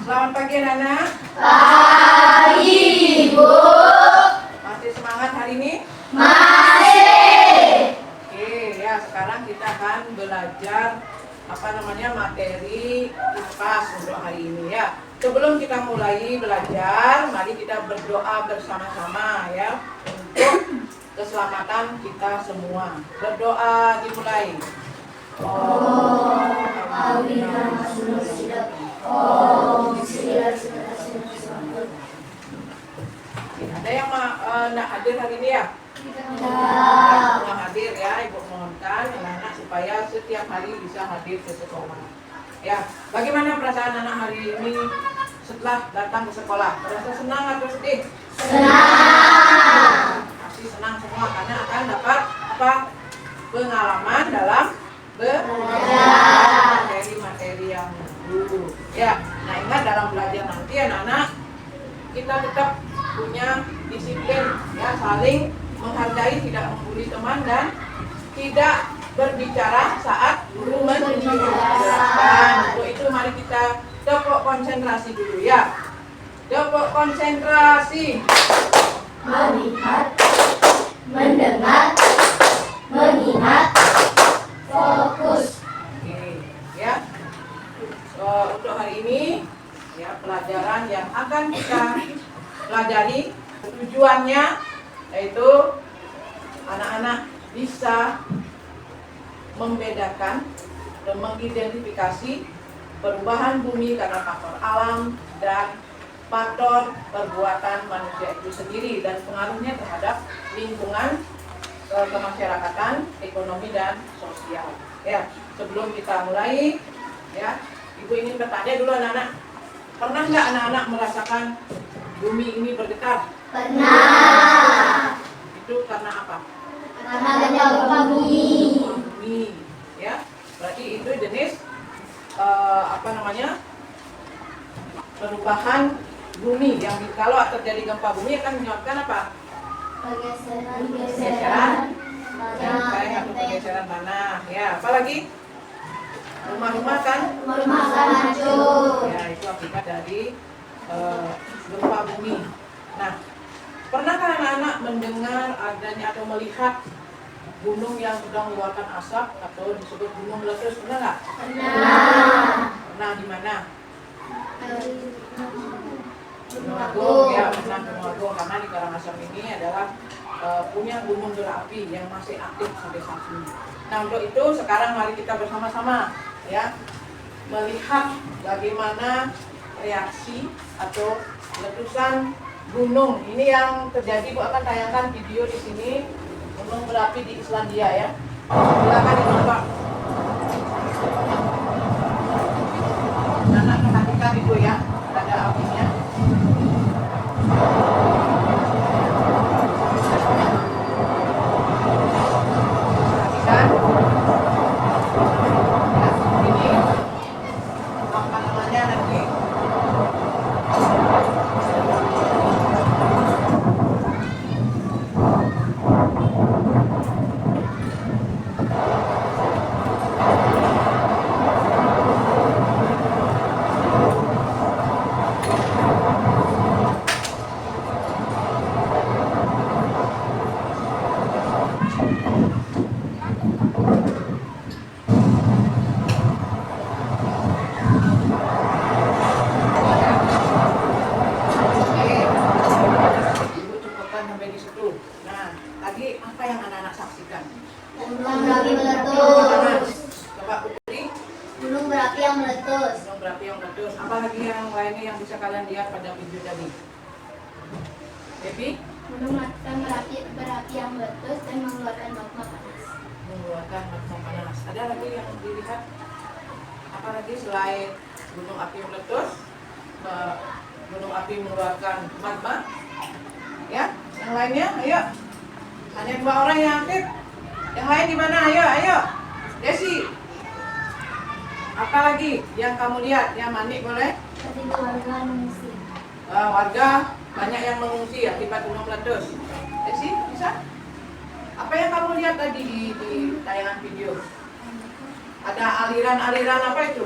Selamat pagi anak-anak. Pagi, Ibu. Masih semangat hari ini? Masih. Oke, ya sekarang kita akan belajar materi IPA untuk hari ini ya. Sebelum kita mulai belajar, mari kita berdoa bersama-sama ya untuk keselamatan kita semua. Berdoa dimulai. Ada yang nak hadir hari ini ya? Semua hadir ya, Ibu mohonkan anak-anak supaya setiap hari bisa hadir ke sekolah. Ya, bagaimana perasaan anak hari ini setelah datang ke sekolah? Merasa senang atau sedih? Senang. Pasti senang semua karena akan dapat apa? Pengalaman dalam belajar materi-materi yang dulu. Ya, nah ingat dalam belajar nanti anak-anak kita tetap punya disiplin ya, saling menghargai, tidak membuli teman dan tidak berbicara saat guru menjelaskan. Untuk itu mari kita tepuk konsentrasi dulu ya. Tepuk konsentrasi. Melihat, mendengar, mengingat, fokus. Oke, ya. Untuk hari ini ya pelajaran yang akan kita pelajari tujuannya yaitu anak-anak bisa membedakan dan mengidentifikasi perubahan bumi karena faktor alam dan faktor perbuatan manusia itu sendiri dan pengaruhnya terhadap lingkungan, kemasyarakatan, ekonomi dan sosial. Ya, sebelum kita mulai, ya, Ibu ingin bertanya dulu anak-anak, pernah nggak anak-anak merasakan bumi ini bergetar? Pernah. Itu karena apa? Karena adanya gempa bumi. Bumi, ya. Berarti itu jenis perubahan bumi yang kalau terjadi gempa bumi akan menyebabkan apa? Pergeseran lempeng atau pergeseran tanah. Ya, apalagi rumah-rumah kan? Rumah akan hancur. Ya, itu akibat dari gempa bumi. Nah, pernahkah anak-anak mendengar adanya atau melihat gunung yang sedang mengeluarkan asap atau disebut gunung meletus? Pernah nggak? Pernah. Pernah di mana? Gunung Agung. Ya, pernah Gunung Agung karena di Karangasem ini adalah punya gunung berapi yang masih aktif sampai saat ini. Nah, untuk itu sekarang mari kita bersama-sama ya melihat bagaimana reaksi atau letusan gunung ini yang terjadi. Bu akan tayangkan video di sini gunung berapi di Islandia ya. Silakan dicoba. Anak perhatikan itu ya, ada apinya. Perhatikan. Ya, ini apa namanya nanti? Ibu cukupkan sampai di situ. Nah, tadi apa yang anak-anak saksikan? Gunung berapi meletus. Coba Putri, Gunung berapi yang meletus. gunung berapi yang meletus. Apa lagi yang lainnya yang bisa kalian lihat pada video tadi? Baby, Gunung berapi yang meletus dan mengeluarkan magma panas. mengeluarkan magma panas. Ada lagi yang dilihat? Apa lagi selain gunung api meletus? Gunung api mengeluarkan magma? Ya, yang lainnya, ayo. Hanya 2 orang yang aktif. Yang lain di mana? Ayo, ayo. Desi. Apa lagi yang kamu lihat? Yang Mandi boleh? Tadi warga mengungsi. Warga banyak yang mengungsi akibat gunung meletus. Desi, bisa? Apa yang kamu lihat tadi di tayangan video? Ada aliran-aliran apa itu?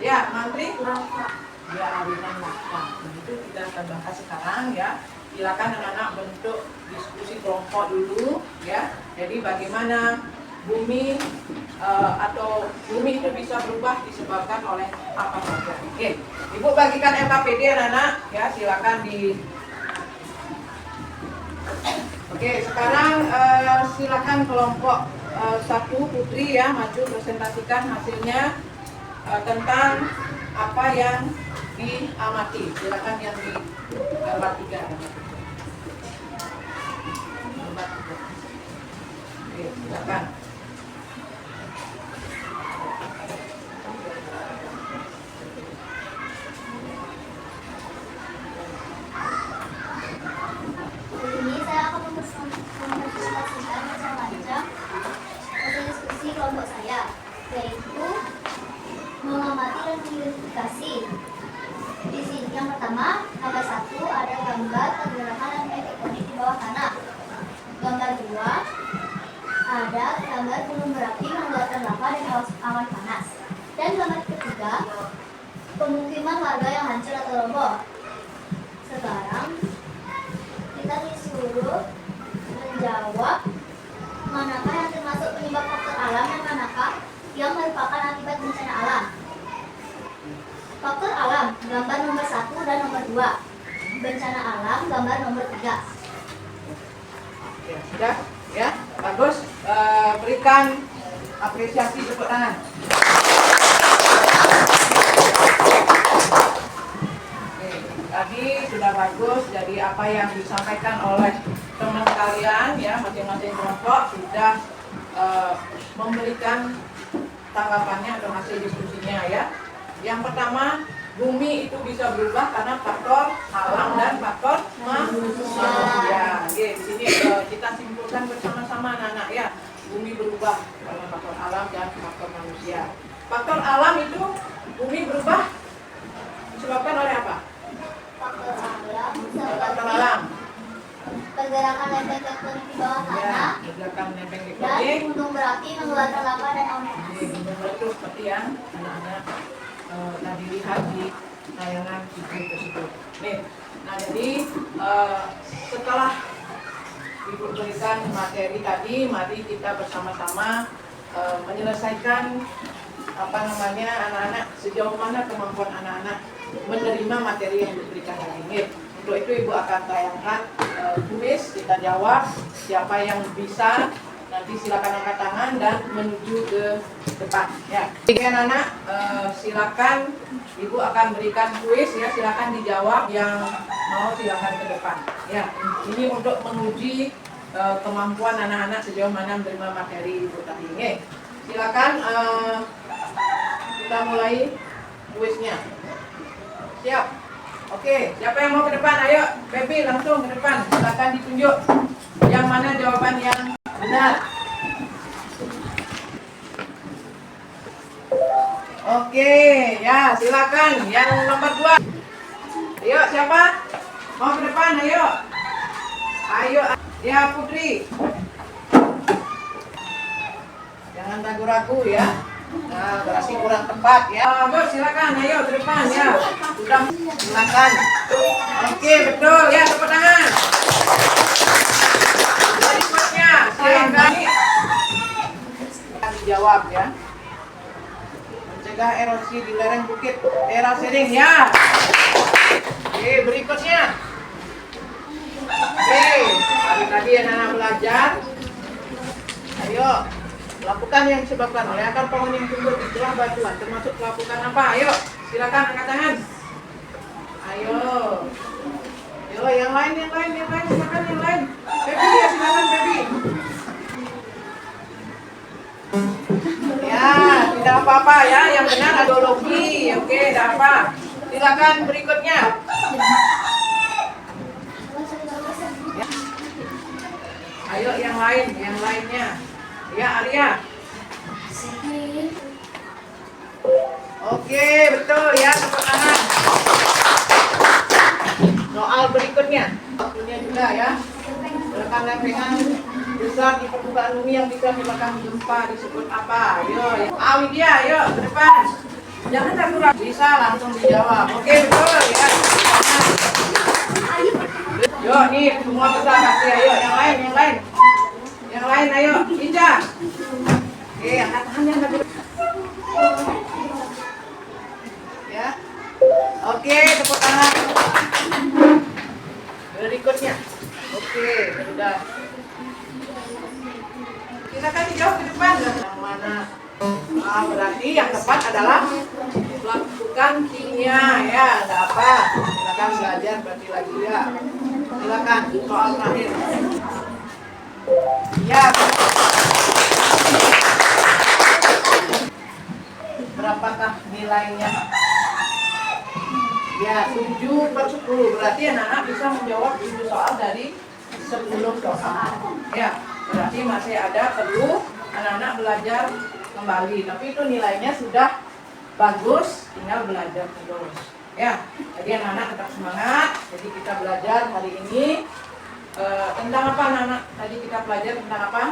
Ya, Mantri? Lava. dia awinan nafkah. Begitu kita akan bahas sekarang ya. Silakan anak-anak bentuk diskusi kelompok dulu ya. Jadi bagaimana bumi atau bumi itu bisa berubah disebabkan oleh apa saja. Oke, Ibu bagikan MKPD anak-anak ya, silakan di. Oke, sekarang silakan kelompok 1 Putri ya maju presentasikan hasilnya tentang apa yang diamati. Silakan yang di gambar 3. Gambar 3. Oke, silakan. Ini saya akan mempresentasikan macam-macam hasil diskusi kelompok saya, yaitu mengamati dan mengidentifikasi. Di sini yang pertama, gambar 1 ada gambar pergerakan dan tektonik di bawah tanah. Gambar 2 ada gambar gunung berapi mengeluarkan lava dari awan panas. Dan gambar ketiga, pemukiman warga yang hancur atau roboh. Sekarang kita disuruh menjawab manakah yang termasuk penyebab faktor alam dan manakah yang merupakan akibat bencana alam. Faktor alam, gambar nomor 1 dan nomor 2. Bencana alam, gambar nomor 3. Ya, sudah ya, bagus. Berikan apresiasi tepuk tangan. Oke, tadi sudah bagus. Jadi apa yang disampaikan oleh teman kalian ya, masing-masing kelompok sudah memberikan tanggapannya atau hasil diskusinya ya. Yang pertama, bumi itu bisa berubah karena faktor alam dan faktor manusia. Oke, di sini kita simpulkan bersama-sama anak-anak ya. Bumi berubah karena faktor alam dan faktor manusia. Faktor alam itu bumi berubah disebabkan oleh apa? Faktor alam Faktor seperti alam. pergerakan lempeng tektonik di bawah Ya, tanah pergerakan lempeng dan tektonik. gunung berapi mengeluarkan lava dan awan panas. Gunung meletus seperti yang anak-anak tadi lihat di tayangan video tersebut. Nih, nah jadi setelah Ibu berikan materi tadi, mari kita bersama-sama menyelesaikan anak-anak sejauh mana kemampuan anak-anak menerima materi yang diberikan hari ini. Untuk itu Ibu akan tayangkan kuis, kita jawab siapa yang bisa. Nanti silakan angkat tangan dan menuju ke depan. Ya, anak-anak silakan, Ibu akan berikan kuis ya, silakan dijawab, yang mau silakan ke depan. Ya, ini untuk menguji kemampuan anak-anak sejauh mana menerima materi Ibu tadi. Oke, silakan kita mulai kuisnya. Siap? Oke, siapa yang mau ke depan? Ayo, Baby langsung ke depan. Silakan ditunjuk yang mana jawaban yang benar. Oke, ya silakan yang nomor 2. Ayo siapa? Mau ke depan? Ayo. Ayo, ya Putri. Jangan ragu-ragu ya. Nah, berarti kurang tepat ya. Bos silakan, ayo ke depan ya. Sudah silakan. Oke, betul ya, tepuk tangan. Berikutnya, silakan dijawab ya. Mencegah erosi di lereng bukit daerah Sering ya. Oke, berikutnya. Oke, tadi anak-anak belajar. Ayo, lakukan yang disebabkan oleh akar pohon yang tumbuh di celah batuan, termasuk melakukan apa? Ayo, silakan angkat tangan. Ayo. Yo, yang lain, silakan yang lain. Baby ya, silakan Baby. Ya, tidak apa-apa ya, yang benar adologi. Oke, tidak apa. Silakan berikutnya. Ya. Ayo yang lainnya. Ya, Arya. Oke, betul ya, tepuk tangan. Soal berikutnya. Waktunya juga ya. Lempengan besar di permukaan bumi yang bisa menyebabkan gempa disebut apa? Ayo, Widya, ayo ke depan. Jangan ragu-ragu. bisa langsung dijawab. Oke, betul ya. Yuk, nih semua bisa kasih. Ayo, yang lain, yang lain. Yang lain, ayo. Inja. Oke, angkat tangannya. Ya. Oke, tepuk tangan. Berikutnya. Oke, sudah. Silakan dijawab ke depan. Yang mana? Berarti yang tepat adalah melakukan kimia ya, nggak apa. Silakan belajar berarti lagi ya. Silakan soal terakhir. Ya. Berapakah nilainya? Ya, 7/10. Berarti anak-anak bisa menjawab 7 soal dari 10 soal. Ya, berarti masih ada perlu anak-anak belajar kembali. Tapi itu nilainya sudah bagus, tinggal belajar terus. Ya, jadi anak-anak tetap semangat. Jadi kita belajar hari ini tentang apa anak-anak? Tadi kita belajar tentang apa?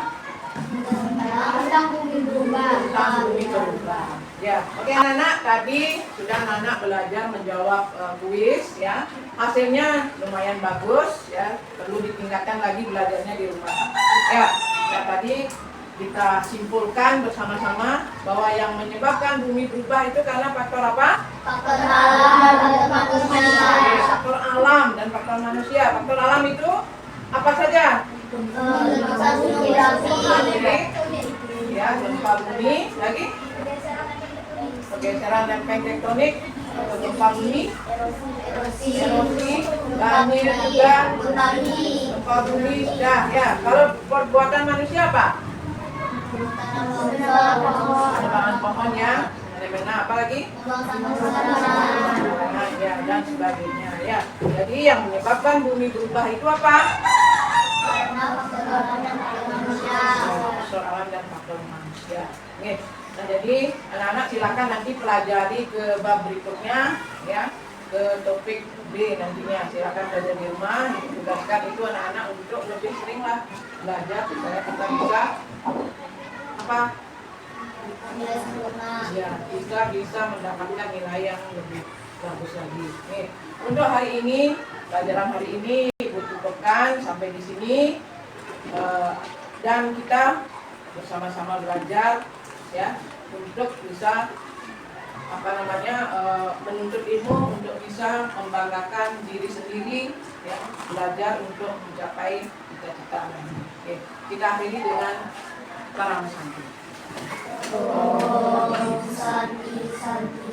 Tentang bumi berubah. Tentang bumi berubah. Ya, oke anak-anak, tadi sudah anak-anak belajar menjawab kuis ya. Hasilnya lumayan bagus ya. Perlu ditingkatkan lagi belajarnya di rumah. Ya, nah tadi kita simpulkan bersama-sama bahwa yang menyebabkan bumi berubah itu karena faktor apa? Faktor alam dan faktor manusia. Faktor alam dan faktor manusia. Faktor alam itu apa saja? Gempa bumi, Ya, gempa bumi, lagi pergeseran lempeng tektonik, gempa bumi, erosi, banjir juga, gempa bumi sudah ya. Kalau perbuatan manusia apa? Penebangan pohon yang fenomena apa lagi? Ya, dan sebagainya ya. Jadi yang menyebabkan bumi berubah itu apa? Faktor alam dan faktor manusia. Oke. Nah, jadi anak-anak silakan nanti pelajari ke bab berikutnya ya, ke topik B nantinya. Silakan belajar di rumah. Ditugaskan itu anak-anak untuk lebih sering lah belajar supaya kita bisa apa? Nilai sempurna. Ya, bisa mendapatkan nilai yang lebih bagus lagi. Nih, untuk hari ini, pelajaran hari ini Ibu cukupkan sampai di sini. Dan kita bersama-sama belajar ya untuk bisa menuntut ilmu, untuk bisa membanggakan diri sendiri ya, belajar untuk mencapai cita-cita lain. Oke, kita akhiri dengan Param Santi. Om Santi Santi